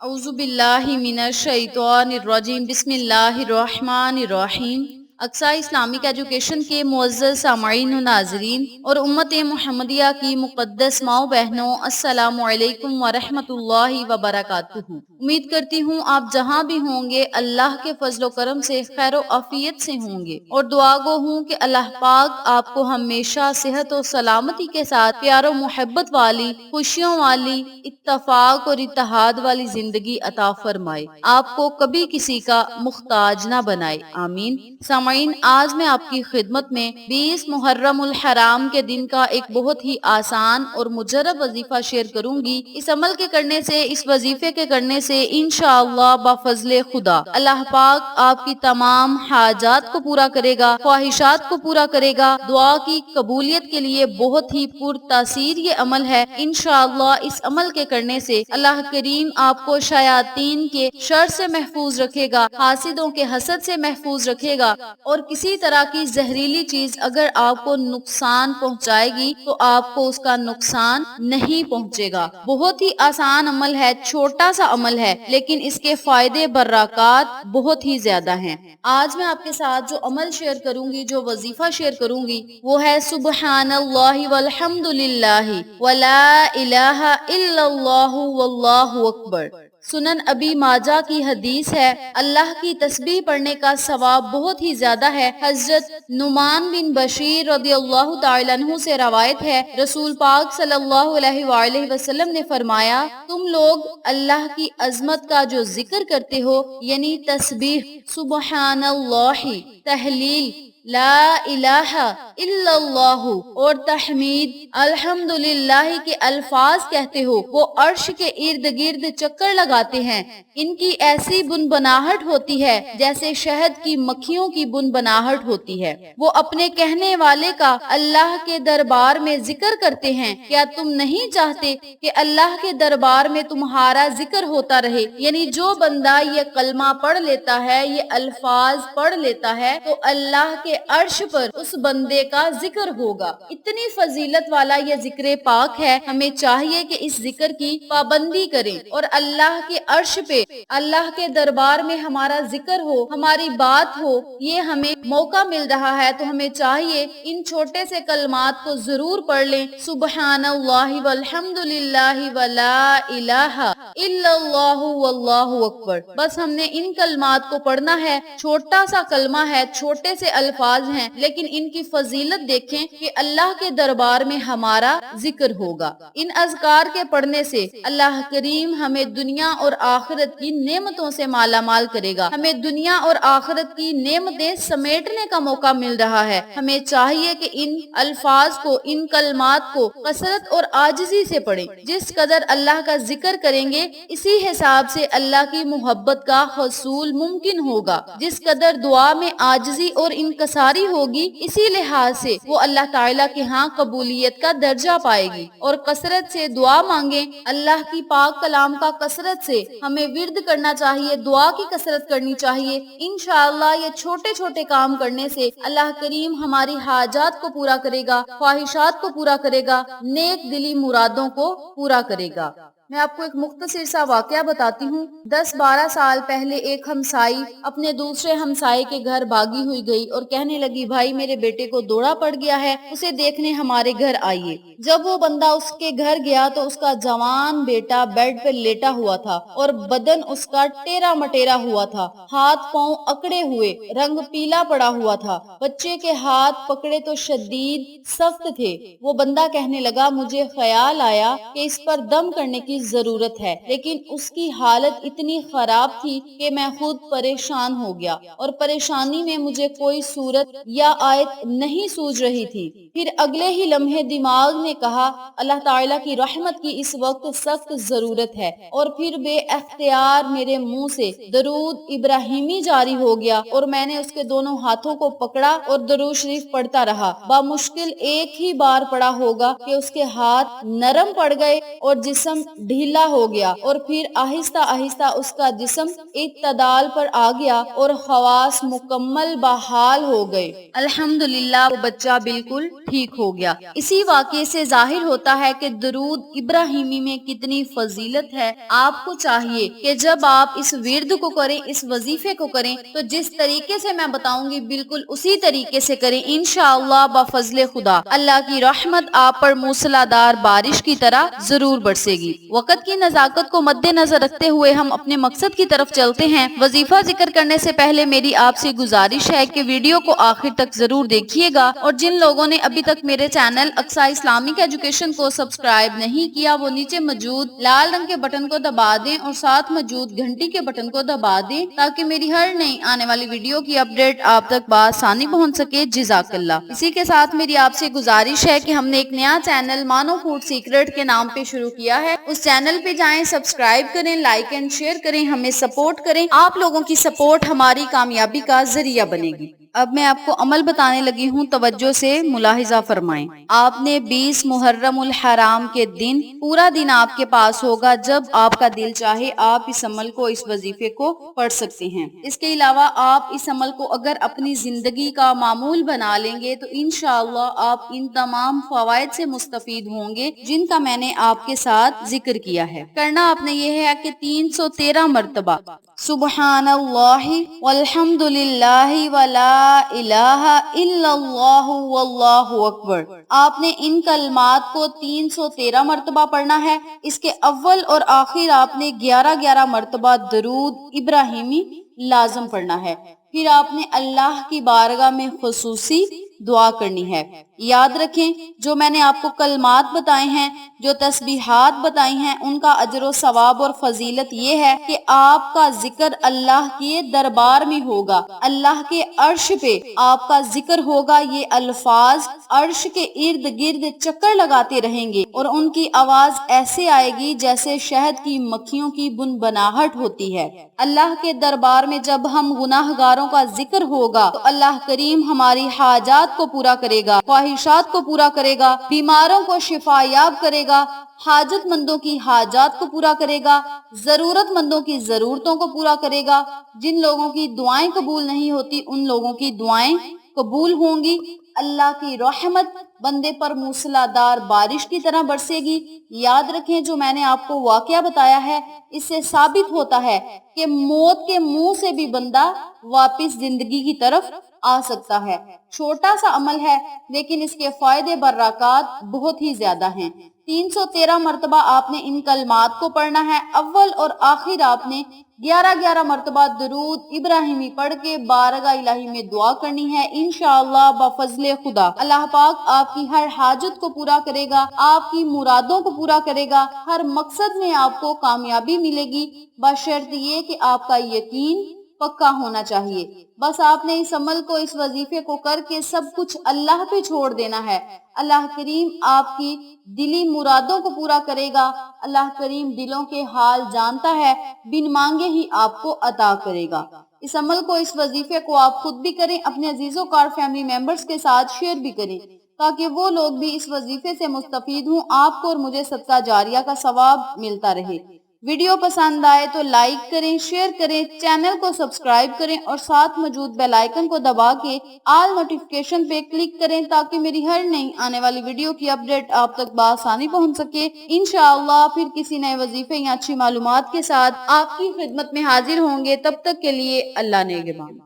अऊज़ु बिल्लाहि मिनश शैतानिर रजीम बिस्मिल्लाहिर रहमानिर रहीम। Aqsa Islamic education के मुअज़्ज़ज़ सामईन व नाज़रीन और उम्मत मुहम्मदिया की मुक़द्दस माओ बहनों, अस्सलामु अलैकुम व रहमतुल्लाहि व बरकातुहू। उम्मीद करती हूँ आप जहाँ भी होंगे अल्लाह के फज़ल करम से खैर व आफियत से होंगे और दुआ गो हूँ कि अल्लाह पाक आपको हमेशा सेहत और सलामती के साथ प्यार व मोहब्बत वाली, खुशियों वाली, इत्तफाक और इत्तेहाद वाली जिंदगी अता फरमाए, आपको कभी किसी का मुख्ताज ना बनाए, आमीन। सामाइन, आज मैं आपकी खिदमत में 20 मुहर्रम उल हराम के दिन का एक बहुत ही आसान और मुजर्रब वजीफा शेयर करूंगी। इस अमल के करने से, इस वजीफे के करने से इंशाअल्लाह बाफजले खुदा अल्लाह पाक आपकी तमाम हाजात को पूरा करेगा, ख्वाहिशात को पूरा करेगा। दुआ की कबूलियत के लिए बहुत ही पुरतासीर ये अमल है। इंशाअल्लाह इस अमल के करने से अल्लाह करीम आपको शयातीन के शर से महफूज रखेगा, हासिदों के हसद से महफूज रखेगा और किसी तरह की जहरीली चीज अगर आपको नुकसान पहुंचाएगी तो आपको उसका नुकसान नहीं पहुंचेगा। बहुत ही आसान अमल है, छोटा सा अमल है, लेकिन इसके फायदे बरक़ात बहुत ही ज्यादा हैं। आज मैं आपके साथ जो अमल शेयर करूंगी, जो वजीफा शेयर करूंगी, वो है सुबहानल्लाहि वल्हम्दुलिल्लाहि वला इलाहा इल्लल्लाहु वल्लाहु अकबर। सुनन अबी माजा की हदीस है। अल्लाह की तस्बीह पढ़ने का सवाब बहुत ही ज्यादा है। हजरत नुमान बिन बशीर रदियल्लाहु ताला अन्हु से रवायत है, रसूल पाक सल्लल्लाहु अलैहि वसल्लम ने फरमाया, तुम लोग अल्लाह की अजमत का जो जिक्र करते हो, यानी तस्बीह, सुबहानल्लाहि, तहलील, ला इलाहा इल्लल्लाहु और तहमीद, अल्हम्दुलिल्लाह के अल्फाज कहते हो, वो अर्श के इर्द गिर्द चक्कर लगाते हैं। इनकी ऐसी बुनबनाहट होती है जैसे शहद की मक्खियों की बुनबनाहट होती है। वो अपने कहने वाले का अल्लाह के दरबार में जिक्र करते हैं। क्या तुम नहीं चाहते कि अल्लाह के दरबार में तुम्हारा जिक्र होता रहे? यानी जो बंदा ये कलमा पढ़ लेता है, ये अल्फाज पढ़ लेता है, तो अल्लाह के अर्श पर उस बंदे का जिक्र होगा। इतनी फजीलत वाला ये जिक्र पाक है। हमें चाहिए कि इस जिक्र की पाबंदी करें और अल्लाह के अर्श पे, अल्लाह के दरबार में हमारा जिक्र हो, हमारी बात हो। ये हमें मौका मिल रहा है तो हमें चाहिए इन छोटे से कलमात को जरूर पढ़ लें। सुबहानल्लाहि वल्हम्दुलिल्लाहि वला इलाहा इल्लल्लाहु वल्लाहु अकबर। बस हमने इन कलमात को पढ़ना है। छोटा सा कलमा है, छोटे से अल्फाज हैं, लेकिन इनकी फजीलत देखें कि अल्लाह के दरबार में हमारा जिक्र होगा। इन अज़कार के पढ़ने से अल्लाह करीम हमें दुनिया और आखिरत की नेमतों से माला माल करेगा। हमें दुनिया और आखिरत की नेमतें समेटने का मौका मिल रहा है। हमें चाहिए कि इन अल्फाज को, इन कलमात को कसरत और आजिजी से पढ़ें। जिस कदर अल्लाह का जिक्र करेंगे, इसी हिसाब से अल्लाह की मोहब्बत का हसूल मुमकिन होगा। जिस कदर दुआ में आजिजी और इनकसारी होगी, इसी लिहाज से वो अल्लाह ताला के यहाँ कबूलियत का दर्जा पाएगी। और कसरत से दुआ मांगे, अल्लाह की पाक कलाम का कसरत से हमें विर्द करना चाहिए, दुआ की कसरत करनी चाहिए। इंशाअल्लाह ये छोटे छोटे काम करने से अल्लाह करीम हमारी हाजात को पूरा करेगा, ख्वाहिशात को पूरा करेगा, नेक दिली मुरादों को पूरा करेगा। मैं आपको एक मुख्तसर सा वाकया बताती हूँ। 10-12 साल पहले एक हमसाई अपने दूसरे हमसाई के घर भागी हुई गई और कहने लगी, भाई मेरे बेटे को दौरा पड़ गया है, उसे देखने हमारे घर आइए। जब वो बंदा उसके घर गया तो उसका जवान बेटा बेड पर लेटा हुआ था और बदन उसका टेरा मटेरा हुआ था, हाथ पांव अकड़े हुए, रंग पीला पड़ा हुआ था। बच्चे के हाथ पकड़े तो शदीद सख्त थे। वो बंदा कहने लगा, मुझे ख्याल आया कि इस पर दम करने की जरूरत है, लेकिन उसकी हालत इतनी खराब थी कि मैं खुद परेशान हो गया और परेशानी में मुझे कोई सूरत या आयत नहीं सूझ रही थी। फिर अगले ही लम्हे दिमाग ने कहा, अल्लाह ताला की रहमत की इस वक्त सख्त जरूरत है। और फिर बेअख्तियार मेरे मुंह से दरूद इब्राहिमी जारी हो गया और मैंने उसके दोनों हाथों को पकड़ा और दरूद शरीफ पढ़ता रहा। बामुश्किल एक ही बार पड़ा होगा कि उसके हाथ नरम पड़ गए और जिस्म ڈھیلا ہو گیا اور پھر آہستہ آہستہ اس کا جسم اعتدال پر آ گیا اور حواس مکمل بحال ہو گئے۔ الحمدللہ وہ بچہ بالکل ٹھیک ہو گیا۔ اسی واقعے سے ظاہر ہوتا ہے کہ درود ابراہیمی میں کتنی فضیلت ہے۔ آپ کو چاہیے کہ جب آپ اس ورد کو کریں، اس وظیفے کو کریں، تو جس طریقے سے میں بتاؤں گی بالکل اسی طریقے سے کریں۔ انشاءاللہ بفضل خدا اللہ کی رحمت آپ پر موسلا دھار بارش کی طرح ضرور برسے گی۔ وقت کی نزاکت کو مد نظر رکھتے ہوئے ہم اپنے مقصد کی طرف چلتے ہیں۔ وظیفہ ذکر کرنے سے پہلے میری آپ سے گزارش ہے کہ ویڈیو کو آخر تک ضرور دیکھیے گا، اور جن لوگوں نے ابھی تک میرے چینل اقصی اسلامک ایجوکیشن کو سبسکرائب نہیں کیا وہ نیچے موجود لال رنگ کے بٹن کو دبا دیں اور ساتھ موجود گھنٹی کے بٹن کو دبا دیں تاکہ میری ہر نئی آنے والی ویڈیو کی اپڈیٹ آپ تک بآسانی پہنچ سکے۔ جزاک اللہ۔ اسی کے ساتھ میری آپ سے گزارش ہے کہ ہم نے ایک نیا چینل مانو فوڈ سیکرٹ کے نام پہ شروع کیا ہے، اس چینل پہ جائیں، سبسکرائب کریں، لائک اینڈ شیئر کریں، ہمیں سپورٹ کریں۔ آپ لوگوں کی سپورٹ ہماری کامیابی کا ذریعہ بنے گی۔ اب میں آپ کو عمل بتانے لگی ہوں، توجہ سے ملاحظہ فرمائیں۔ آپ نے 20 محرم الحرام کے دن پورا دن آپ کے پاس ہوگا، جب آپ کا دل چاہے آپ اس عمل کو، اس وظیفے کو پڑھ سکتے ہیں۔ اس کے علاوہ آپ اس عمل کو اگر اپنی زندگی کا معمول بنا لیں گے تو انشاءاللہ آپ ان تمام فوائد سے مستفید ہوں گے جن کا میں نے آپ کے ساتھ ذکر کیا ہے۔ کرنا آپ نے یہ ہے کہ 313 مرتبہ سبحان اللہ والحمد للہ ولا الہ الا اللہ واللہ اکبر۔ آپ نے ان کلمات کو 313 مرتبہ پڑھنا ہے۔ اس کے اول اور آخر آپ نے 11 مرتبہ درود ابراہیمی لازم پڑھنا ہے۔ پھر آپ نے اللہ کی بارگاہ میں خصوصی دعا کرنی ہے۔ یاد رکھیں جو میں نے آپ کو کلمات بتائے ہیں، جو تسبیحات بتائی ہیں، ان کا اجر و ثواب اور فضیلت یہ ہے کہ آپ کا ذکر اللہ کے دربار میں ہوگا، اللہ کے عرش پہ آپ کا ذکر ہوگا۔ یہ الفاظ عرش کے ارد گرد چکر لگاتے رہیں گے اور ان کی آواز ایسے آئے گی جیسے شہد کی مکھیوں کی بنبناہٹ ہوتی ہے۔ اللہ کے دربار میں جب ہم گناہ گاروں کا ذکر ہوگا تو اللہ کریم ہماری حاجات کو پورا کرے گا، خواہشات کو پورا کرے گا، بیماروں کو شفا یاب کرے گا، حاجت مندوں کی حاجات کو پورا کرے گا، ضرورت مندوں کی ضرورتوں کو پورا کرے گا۔ جن لوگوں کی دعائیں قبول نہیں ہوتی ان لوگوں کی دعائیں قبول ہوں گی۔ اللہ کی رحمت بندے پر موسلا دھار بارش کی طرح برسے گی۔ یاد رکھیں جو میں نے آپ کو واقعہ بتایا ہے اس سے ثابت ہوتا ہے کہ موت کے منہ سے بھی بندہ واپس زندگی کی طرف آ سکتا ہے۔ چھوٹا سا عمل ہے لیکن اس کے فائدے برکات بہت ہی زیادہ ہیں۔ 313 مرتبہ آپ نے ان کلمات کو پڑھنا ہے۔ اول اور آخر آپ نے 11 مرتبہ درود ابراہیمی پڑھ کے بارگاہ الہی میں دعا کرنی ہے۔ انشاءاللہ بفضل خدا اللہ پاک آپ کی ہر حاجت کو پورا کرے گا، آپ کی مرادوں کو پورا کرے گا، ہر مقصد میں آپ کو کامیابی ملے گی، بشرط یہ کہ آپ کا یقین پکا ہونا چاہیے۔ بس آپ نے اس عمل کو، اس وظیفے کو کر کے سب کچھ اللہ پہ چھوڑ دینا ہے۔ اللہ کریم آپ کی دلی مرادوں کو پورا کرے گا۔ اللہ کریم دلوں کے حال جانتا ہے، بن مانگے ہی آپ کو عطا کرے گا۔ اس عمل کو، اس وظیفے کو آپ خود بھی کریں، اپنے عزیزوں کار فیملی ممبرز کے ساتھ شیئر بھی کریں تاکہ وہ لوگ بھی اس وظیفے سے مستفید ہوں، آپ کو اور مجھے صدقہ جاریہ کا ثواب ملتا رہے۔ ویڈیو پسند آئے تو لائک کریں، شیئر کریں، چینل کو سبسکرائب کریں اور ساتھ موجود بیل آئیکن کو دبا کے آل نوٹیفیکیشن پہ کلک کریں تاکہ میری ہر نئی آنے والی ویڈیو کی اپڈیٹ آپ تک بآسانی پہنچ سکے۔ انشاءاللہ پھر کسی نئے وظیفے یا اچھی معلومات کے ساتھ آپ کی خدمت میں حاضر ہوں گے۔ تب تک کے لیے اللہ نگہبان۔